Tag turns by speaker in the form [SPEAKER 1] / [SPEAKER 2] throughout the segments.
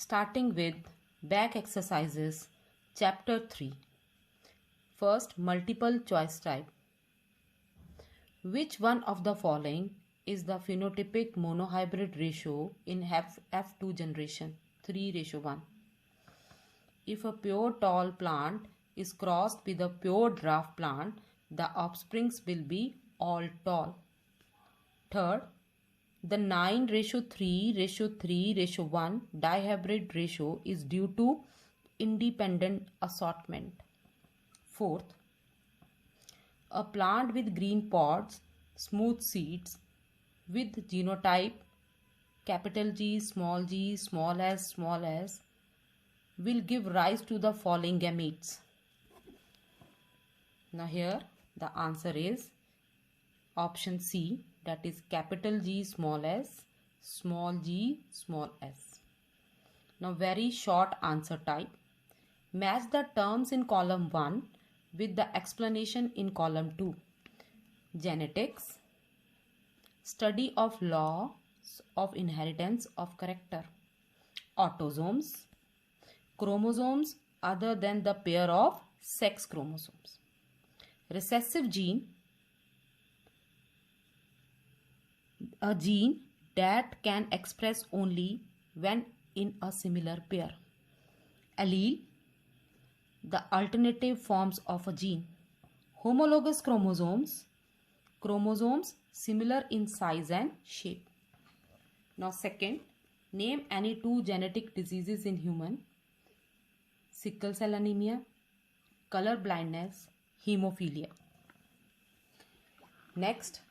[SPEAKER 1] starting with back exercises, chapter 3. First, multiple choice type. Which one of the following is the phenotypic monohybrid ratio in F2 generation? 3:1. If a pure tall plant is crossed with a pure dwarf plant, the offsprings will be all tall. Third, the 9:3:1 dihybrid ratio is due to independent assortment. Fourth, a plant with green pods, smooth seeds, with genotype capital G, small s, will give rise to the following gametes. Now here the answer is option C, that is capital G small s, small g small s. Now very short answer type. Match the terms in column 1 with the explanation in column 2. Genetics, study of laws of inheritance of character, autosomes, chromosomes other than the pair of sex chromosomes, recessive gene, a gene that can express only when in a similar pair, allele, the alternative forms of a gene, homologous chromosomes, chromosomes similar in size and shape. Now second, name any 2 genetic diseases in human: sickle cell anemia, color blindness, hemophilia. Next,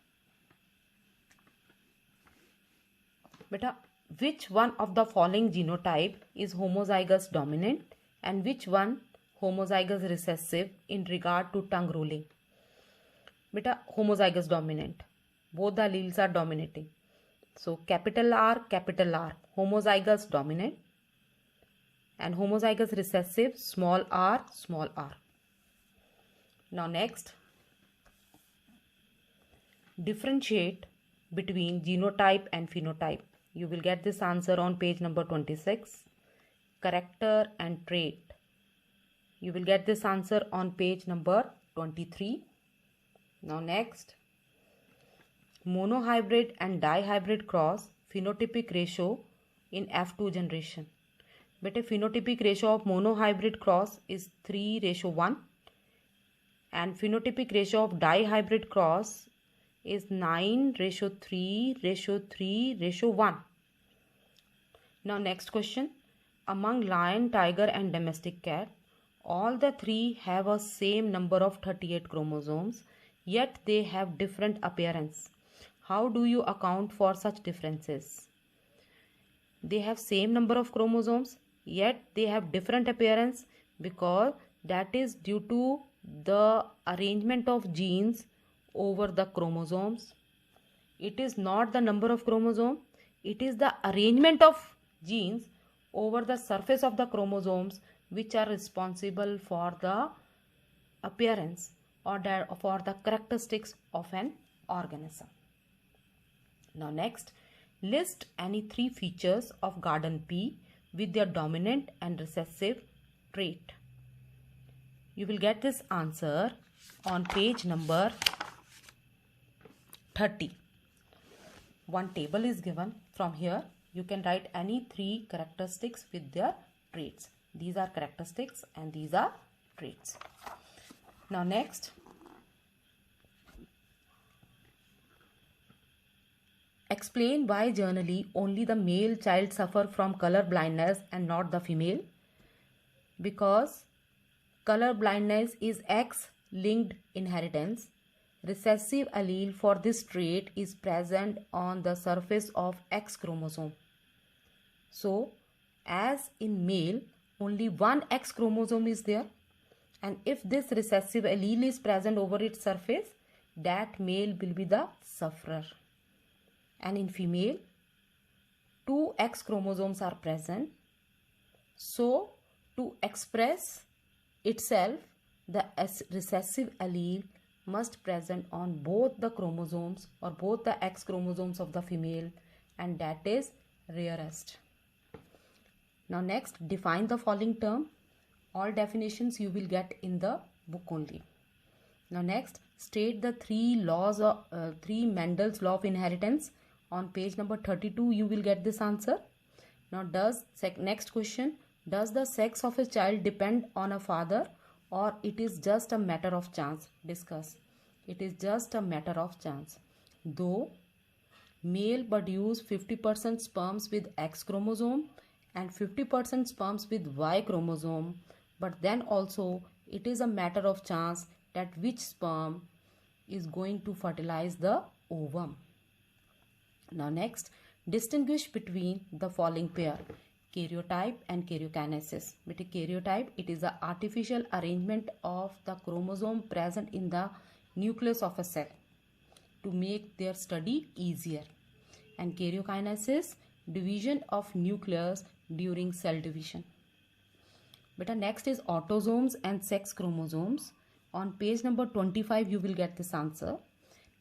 [SPEAKER 1] beta, which one of the following genotype is homozygous dominant and which one homozygous recessive in regard to tongue rolling? Beta, homozygous dominant. Both the alleles are dominating. So capital R, homozygous dominant, and homozygous recessive, small r. Now next, differentiate between genotype and phenotype. You will get this answer on page number 26. Character and trait. You will get this answer on page number 23. Now next, monohybrid and dihybrid cross phenotypic ratio in F2 generation. But a phenotypic ratio of monohybrid cross is 3:1 and phenotypic ratio of dihybrid cross is 9:3:1. Now next question, among lion, tiger and domestic cat, all the three have a same number of 38 chromosomes, yet they have different appearance. How do you account for such differences? They have same number of chromosomes, yet they have different appearance because that is due to the arrangement of genes over the chromosomes. It is not the number of chromosomes, it is the arrangement of genes over the surface of the chromosomes which are responsible for the appearance or for the characteristics of an organism. Now next, list any 3 features of garden pea with their dominant and recessive trait. You will get this answer on page number 30. One table is given. From here you can write any 3 characteristics with their traits. These are characteristics and these are traits. Now next, explain why generally only the male child suffer from color blindness and not the female. Because color blindness is X-linked inheritance. Recessive allele for this trait is present on the surface of X chromosome. So, as in male, only one X chromosome is there, and if this recessive allele is present over its surface, that male will be the sufferer. And in female, 2 X chromosomes are present. So, to express itself, the recessive allele must present on both the chromosomes or both the X chromosomes of the female, and that is rarest. Now next, define the following term. All definitions you will get in the book only. Now next, state the three Mendel's law of inheritance. On page number 32 you will get this answer. Now next question, does the sex of a child depend on a father or it is just a matter of chance? Discuss. It is just a matter of chance. Though male produce 50% sperms with X chromosome and 50% sperms with Y chromosome, but then also it is a matter of chance that which sperm is going to fertilize the ovum. Now next, distinguish between the following pair, karyotype and karyokinesis. But karyotype, it is the artificial arrangement of the chromosome present in the nucleus of a cell to make their study easier. And karyokinesis, division of nucleus during cell division. But next is autosomes and sex chromosomes. On page number 25 you will get this answer.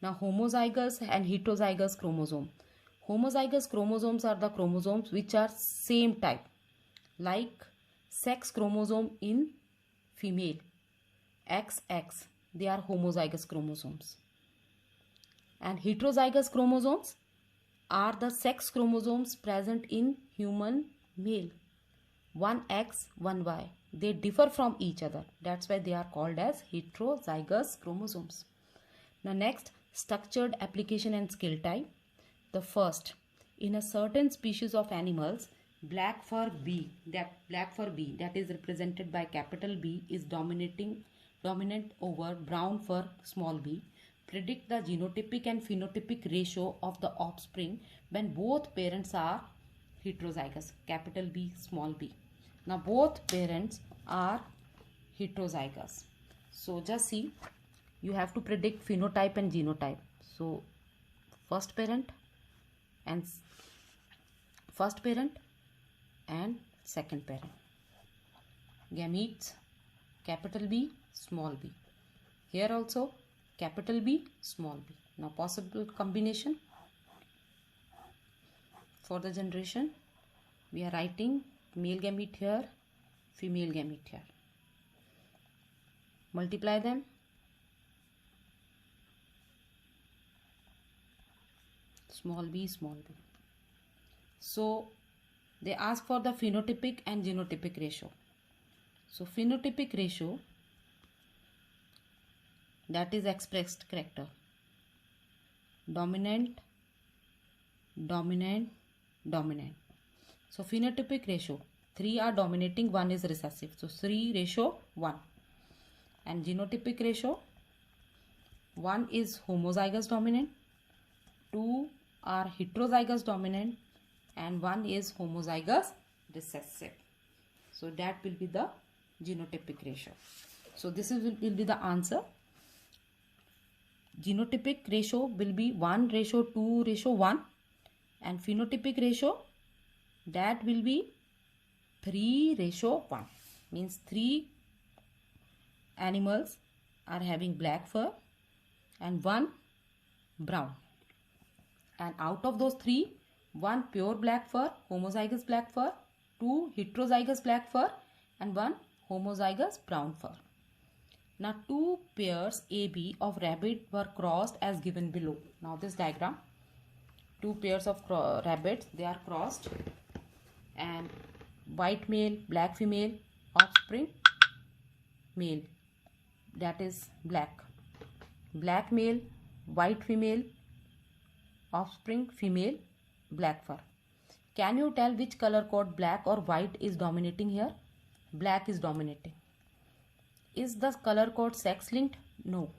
[SPEAKER 1] Now homozygous and heterozygous chromosome. Homozygous chromosomes are the chromosomes which are same type, like sex chromosome in female, XX, they are homozygous chromosomes. And heterozygous chromosomes are the sex chromosomes present in human male, one X, one Y. They differ from each other. That's why they are called as heterozygous chromosomes. Now next, structured application and skill type. The first, in a certain species of animals, black fur B, that is represented by capital B, is dominant over brown fur small b. Predict the genotypic and phenotypic ratio of the offspring when both parents are heterozygous, capital B, small b. Now both parents are heterozygous. So just see, you have to predict phenotype and genotype. So first parent and second parent. Gametes, capital B, small b. Here also capital B, small b. Now possible combination for the generation, we are writing male gamete here, female gamete here. Multiply them. Small b, small b. So they ask for the phenotypic and genotypic ratio. So phenotypic ratio, that is expressed character, dominant, dominant, dominant. So phenotypic ratio, 3 are dominating, 1 is recessive. So 3:1. And genotypic ratio, 1 is homozygous dominant, 2 are heterozygous dominant, and 1 is homozygous recessive. So that will be the genotypic ratio. So this will be the answer. Genotypic ratio will be 1:2:1, and phenotypic ratio, that will be 3:1. Means 3 animals are having black fur and 1 brown. And out of those 3, 1 pure black fur, homozygous black fur, 2 heterozygous black fur, and 1 homozygous brown fur. Now 2 pairs AB of rabbit were crossed as given below. Now this diagram, 2 pairs of rabbits, they are crossed, and white male, black female, offspring male, that is black. Black male, white female, offspring female, black fur. Can you tell which color code, black or white, is dominating here? Black is dominating. Is the color code sex linked? No.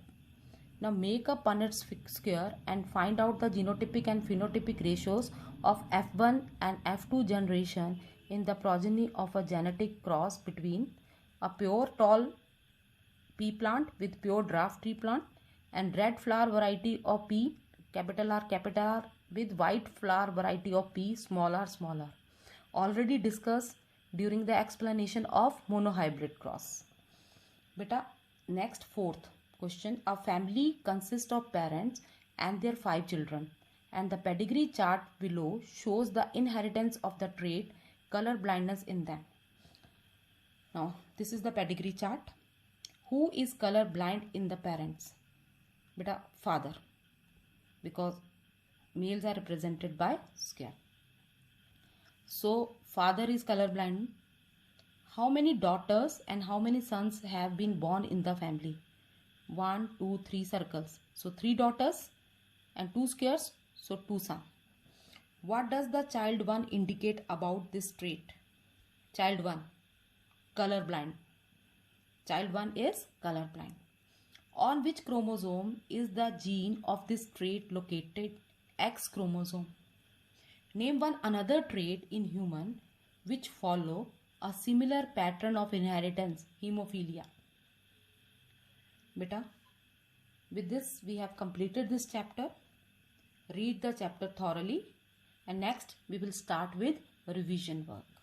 [SPEAKER 1] Now make a Punnett square and find out the genotypic and phenotypic ratios of F1 and F2 generation in the progeny of a genetic cross between a pure tall pea plant with pure dwarf tree plant and red flower variety of pea, capital R, with white flower variety of pea, small r. Already discussed during the explanation of monohybrid cross. Beta, next fourth question. A family consists of parents and their 5 children, and the pedigree chart below shows the inheritance of the trait color blindness in them. Now this is the pedigree chart. Who is color blind in the parents? Beta, father, because males are represented by square. So father is color blind. How many daughters and how many sons have been born in the family? 1, 2, 3 circles. So 3 daughters and 2 squares. So 2 sons. What does the child 1 indicate about this trait? Child 1, color blind. Child 1 is color blind. On which chromosome is the gene of this trait located? X chromosome. Name one another trait in human which follow a similar pattern of inheritance, hemophilia. Beta, with this we have completed this chapter. Read the chapter thoroughly and next we will start with revision work.